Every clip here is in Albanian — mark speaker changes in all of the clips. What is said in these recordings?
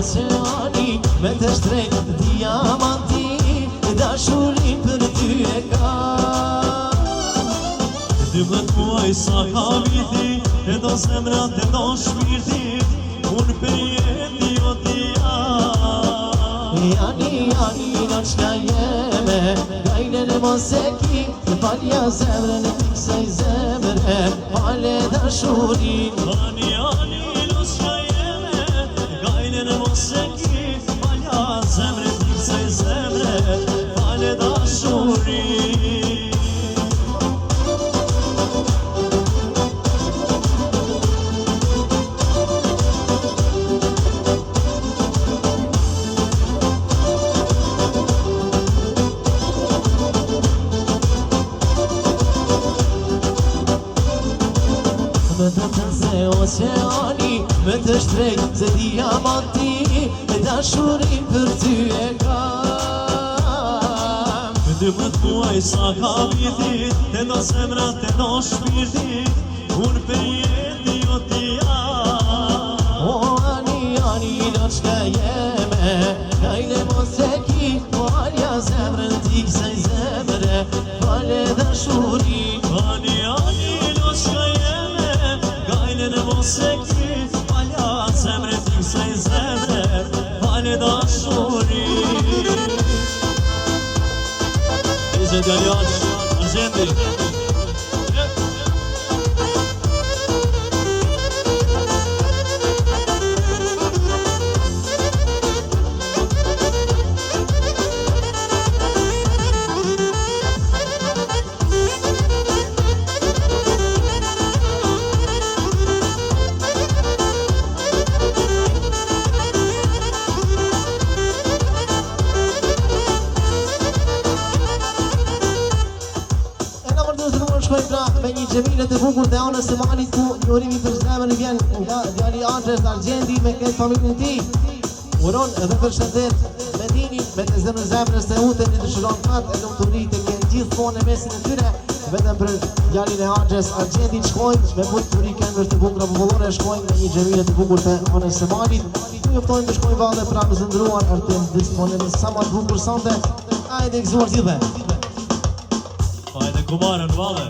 Speaker 1: oceani me të shtrejt diamanti dashurin për ty e ka
Speaker 2: 12 muaj sa ka viti e do zemrat e do shpirti unë për jeti o t'ja
Speaker 1: Jani në qka jeme Gajne në moseki Falja zemrën e tiksaj zemre Fale dashurin
Speaker 2: Ani në qka jeme Gajne në moseki Falja zemrën e tiksaj zemre Fale dashurin
Speaker 1: Me të të se oceani Me të shtrejt se diamanti Me dashurin për ty e kam
Speaker 2: 12 muaj sa ka viti Te do zemrat, te do shpirti Unë për jeti o t'ja
Speaker 1: O ani në qka jeme Gajne mos e ki Falja zemrën ti kësaj zemre Fale dashurin
Speaker 2: Ani në qka jeme Gajne në mos e ki Falja zemre ti kësaj zemre Fale dashurin Izet Galiash, Argendi
Speaker 1: me një gjemile të bukur të anës së Manit ku njërimi për zemën vjen nga djali Andres Argendi me këtë familjen ti uron edhe për shëndet me dinin me të zemën zemrës të ute një të shëron katë e lumë të rritë e kënë gjithë thonë e mesin e tyre vetëm për djalin e Andres Argendi shkojnë me mund të rritë këndër të bukra popullore shkojnë me një gjemile të bukur të anës së Manit të njëftojnë të shkojnë vale pra më zëndruar artim disponemi sa ma të bukur sante ajde gëzuar gjithë
Speaker 2: Hajde kumarën vale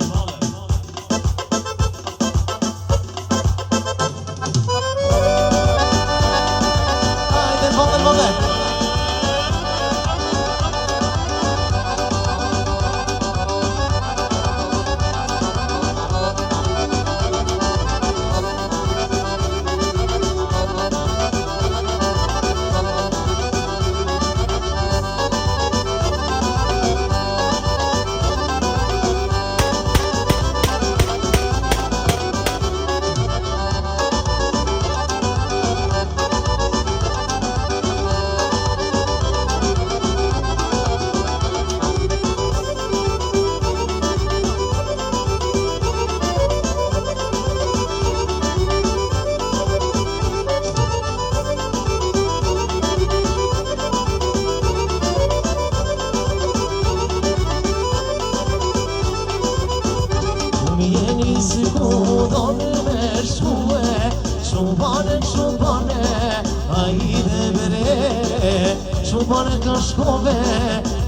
Speaker 1: Shubane ka shkove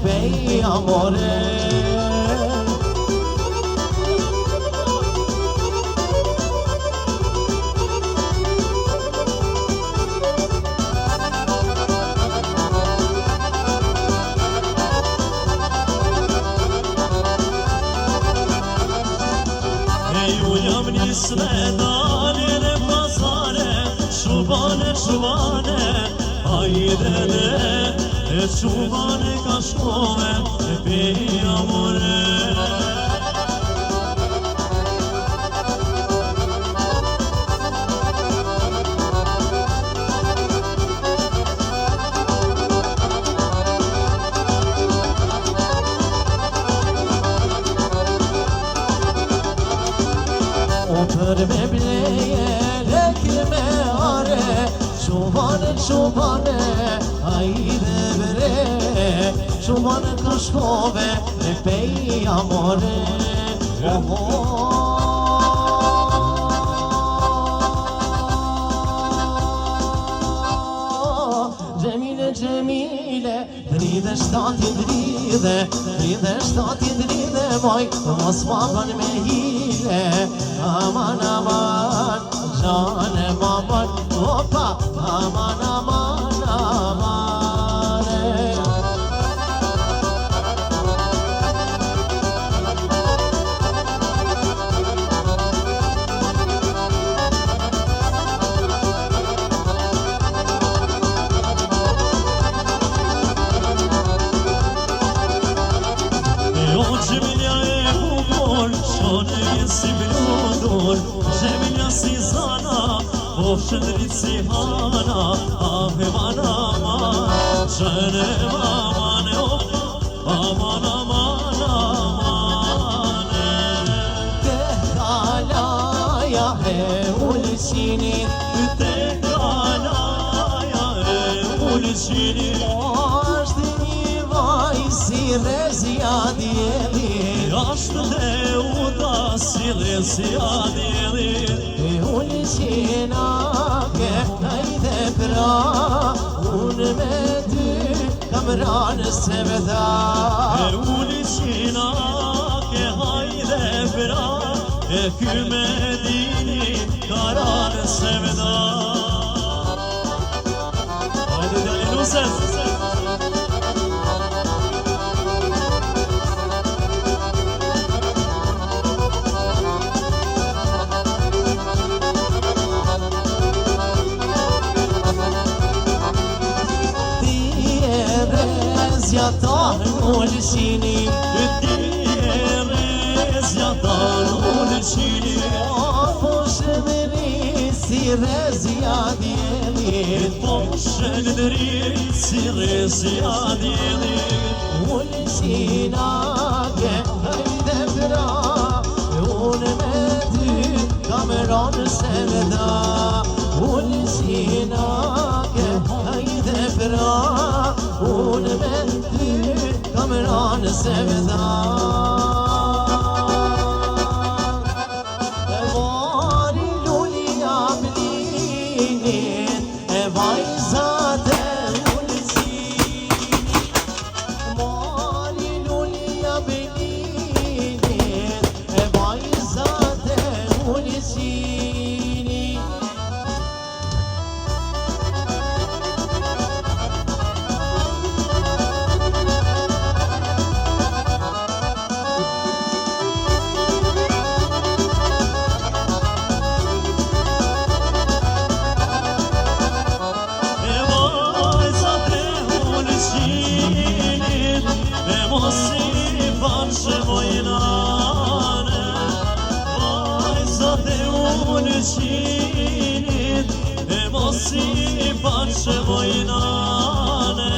Speaker 1: pej amore
Speaker 2: E ju jam nisme dalin e pazare Shubane Hajdene E shubane ka shkove E pej amore
Speaker 1: O për me bleje leke me are Shubane Hajde bre Shubane ka shkove E pej amore shtatin dridhe Dridhe shtatin dridhe moj Mos ma bën me hile Aman aman Gjane ma bën Opa Aman aman aman
Speaker 2: Si blodor, Gjemilja si zana, Ofshën rrit si hana, Ave man aman, Gjene maman, Aman aman aman
Speaker 1: Te kalaja e ullësinit
Speaker 2: Te kalaja e ullësinit
Speaker 1: Ashtë një vaj si rezja djeli
Speaker 2: Ashtë dhe uta si rezja djeli
Speaker 1: E ullësinake hajde pra Unë me ty kam ranë se veda
Speaker 2: E ullësinake hajde pra E ky me dini karanë se veda Hajde djali nuset
Speaker 1: Rezja ta në ullësini
Speaker 2: Ti e rezja ta në ullësini
Speaker 1: Po shëmëri si rezja djeli
Speaker 2: Po shëndëri si rezja djeli
Speaker 1: Ullësinake hajde pra Unë me ty kam ranë se veda Ullësinake hajde pra Unë me ty kam ranë se veda E mari lullia blinin E vajzat e ullësinit Mari lullia blinin E vajzat e ullësinit
Speaker 2: Ullësinit E mos i panë vojnane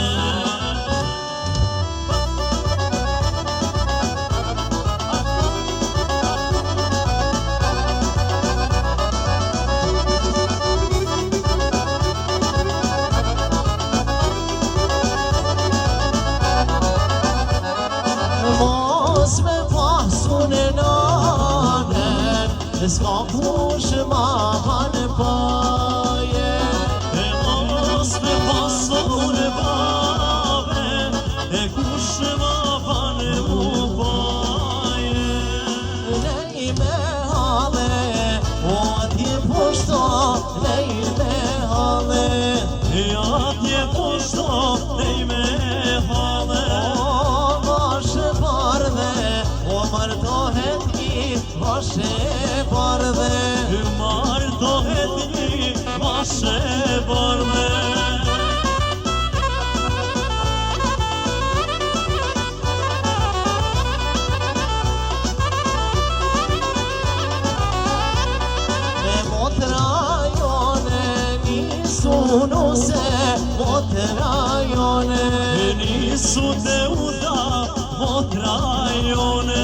Speaker 1: Mos me pasun e nanen S'ka kush ma banë paje
Speaker 2: E mos me pasun e bave E kush ma banë mu paje
Speaker 1: Nej me hale O atje poshto Nej me hale
Speaker 2: E atje poshto Nej me hale
Speaker 1: Vashe bardhe O martohet I Vashe bardhe
Speaker 2: Martohet një Vashe bardhe
Speaker 1: Motra jone nisu nuse Motra jone
Speaker 2: nisu te uda Motra jone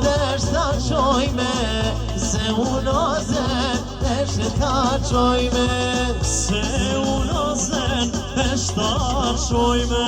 Speaker 1: Deshta qojme Se unozen Deshta qojme
Speaker 2: Se unozen Deshta qojme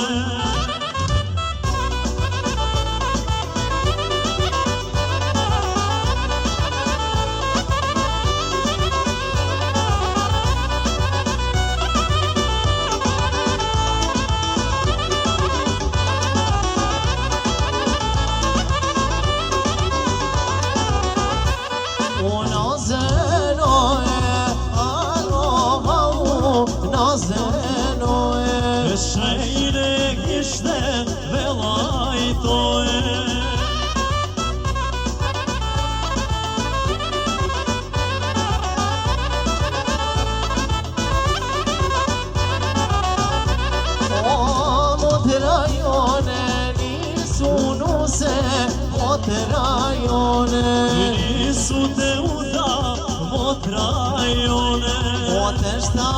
Speaker 2: motra jone
Speaker 1: O të shta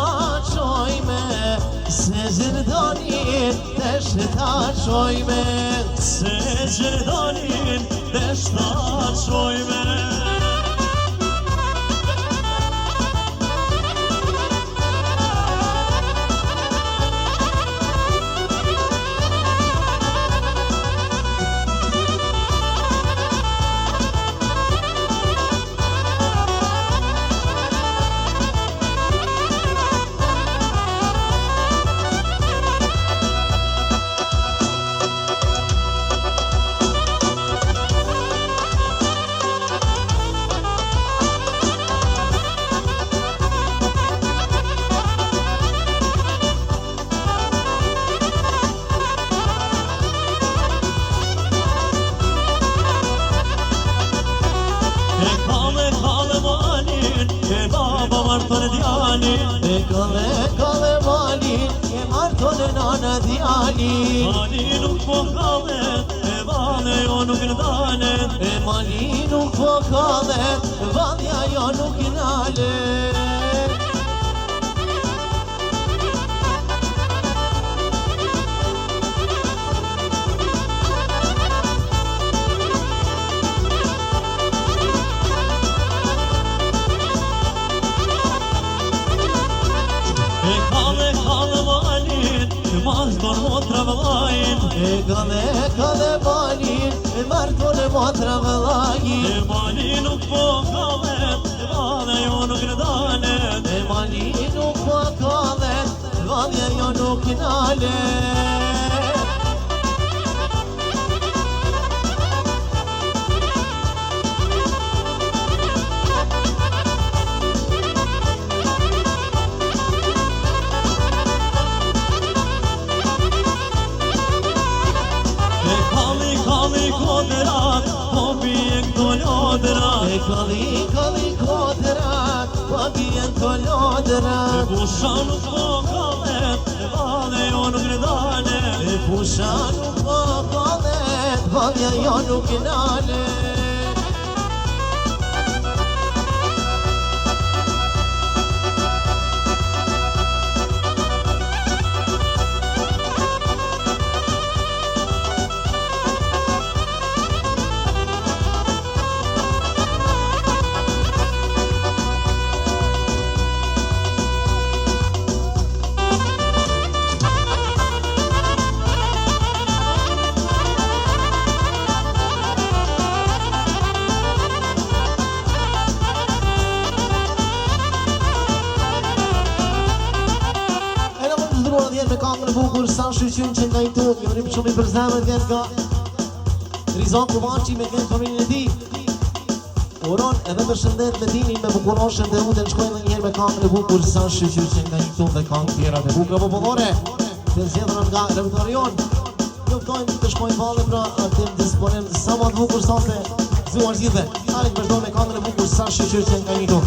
Speaker 1: qojme Se gjërdonin të shta qojme
Speaker 2: Se gjërdonin të shta qojme
Speaker 1: E kale malin E martonë nana djalin
Speaker 2: Mali nuk po kallet E vale jo nuk ndalet
Speaker 1: E mali nuk po kallet Valja jo nuk nalet
Speaker 2: Mazdor motra vëllajin
Speaker 1: E kale malin E martonë motra vëllajin
Speaker 2: E mali nuk po kallet E vale jo nuk ndalet
Speaker 1: E mali nuk po kallet Valja jo nuk nalet
Speaker 2: Kodrat, po bie këto lodrat
Speaker 1: E kali kodrat, po bie këto lodrat
Speaker 2: E pusha nuk po kallet, e vale jo nuk ndalet
Speaker 1: E pusha nuk po kallet, valja jo nuk nalet Me kamën e bukur sa shqyqyn që nga i tu Njëri për shumë i për zemën vjen nga Rizon Kuvanqi me kënë familjen e ti Uron edhe për shëndet me dini me bukuroshën dhe ute në shkojnë njëherë me kamën e bukur sa shqyqyn që nga i tu dhe kanë tjera dhe bukra popullore Të zjedhërën nga repertorion Njoftojnë të shkojnë vale pra atim disponim sa ma të bukur sa se zuar zhjithe Ajtë vazhdo me kamën e bukur sa shqyqyn që nga i tu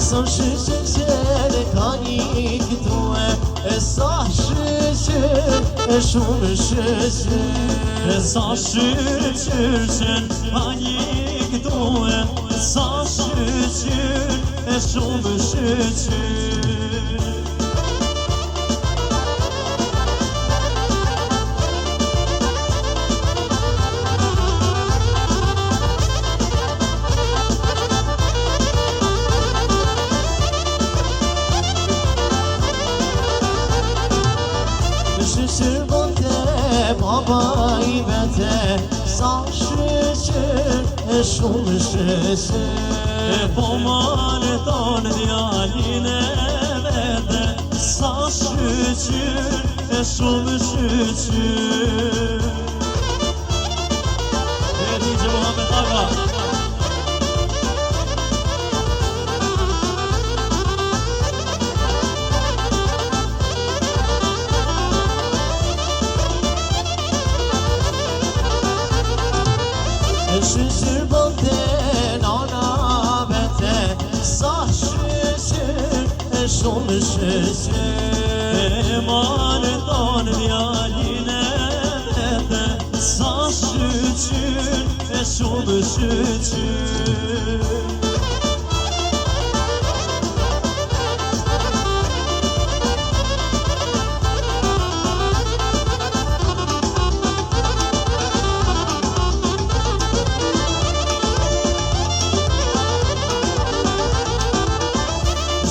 Speaker 1: Sa shqyqyn që ka një këtue E sa shqyqyn e shumë shqyqyn
Speaker 2: E sa shqyqyn ka një këtue E sa shqyqyn e shumë shqyqyn
Speaker 1: Baba i vete sa shqyqyn e shumë shqyqyn
Speaker 2: E po mare tonë djalin e vete Sa shqyqyn e shumë shqyqyn E DJ Muhammed Aga
Speaker 1: Shqyqyr bënte nana vete Sa shqyqyr e shumë shqyqyr
Speaker 2: Marë tonë djalin e vete Sa shqyqyr e shumë shqyqyr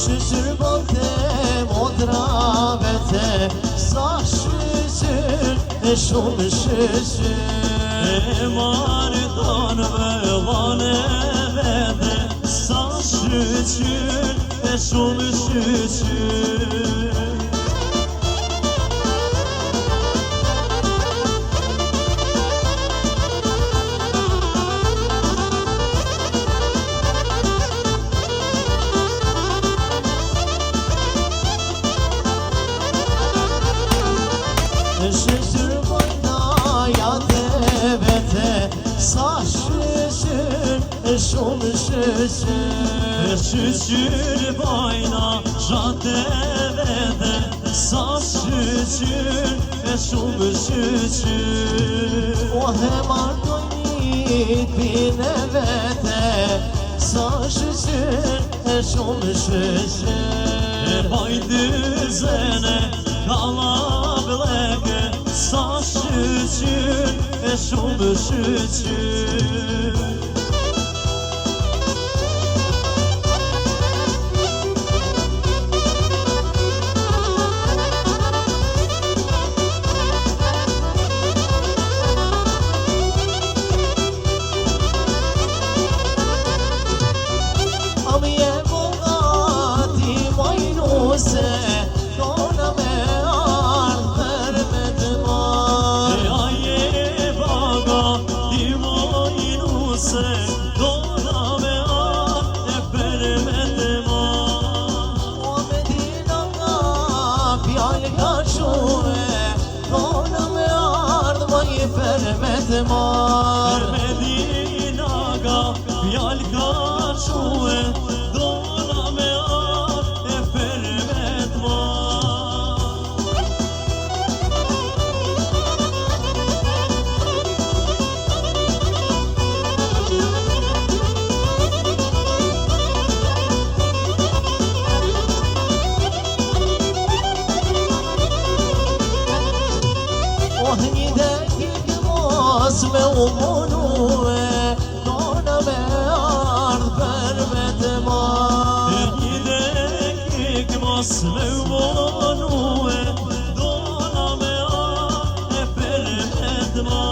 Speaker 1: Shqyqyr bënte modra vete Sa shqyqyr e shumë shqyqyr
Speaker 2: Marë tonë vëllane vete Sa shqyqyr e shumë shqyqyr
Speaker 1: Shqyqyr bëjna jate vete Sa shqyqyr e shumë shqyqyr
Speaker 2: Shqyqyr bajna zhate vete Sa shqyqyr e shumë shqyqyr
Speaker 1: O he martojnit pine vete Sa shqyqyr e shumë shqyqyr
Speaker 2: Bajtë zene kala bleke Sa shqyqyr e shumë shqyqyr
Speaker 1: Amje bogati majnuse Dona me ardhër me të marë
Speaker 2: Aje baga ti mojnuse Dona me e për me të marë
Speaker 1: O me dina nga pjallë ka shure Dona me ardhë ma i për me të marë
Speaker 2: Medina ga fjall ka shue Dona me e për me të marë
Speaker 1: Oh një dekik mos me umonue Dona me ardhë për me të marë
Speaker 2: Një dekik mos me umonue Dona me e për me të marë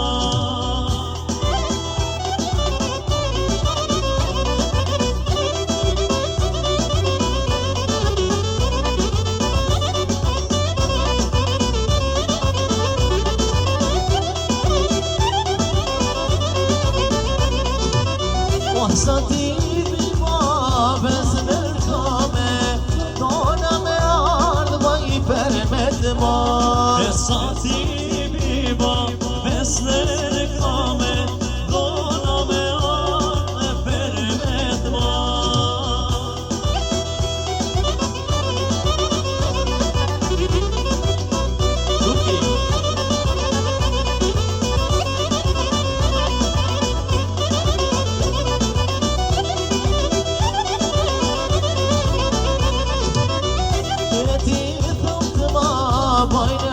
Speaker 1: Sa ti bilbabes nërkame Dona me ardhë ma i për me të marë
Speaker 2: Sa ti biba besner kame Dona me e për me të marë Tuki
Speaker 1: E ti thëm të ma bajnë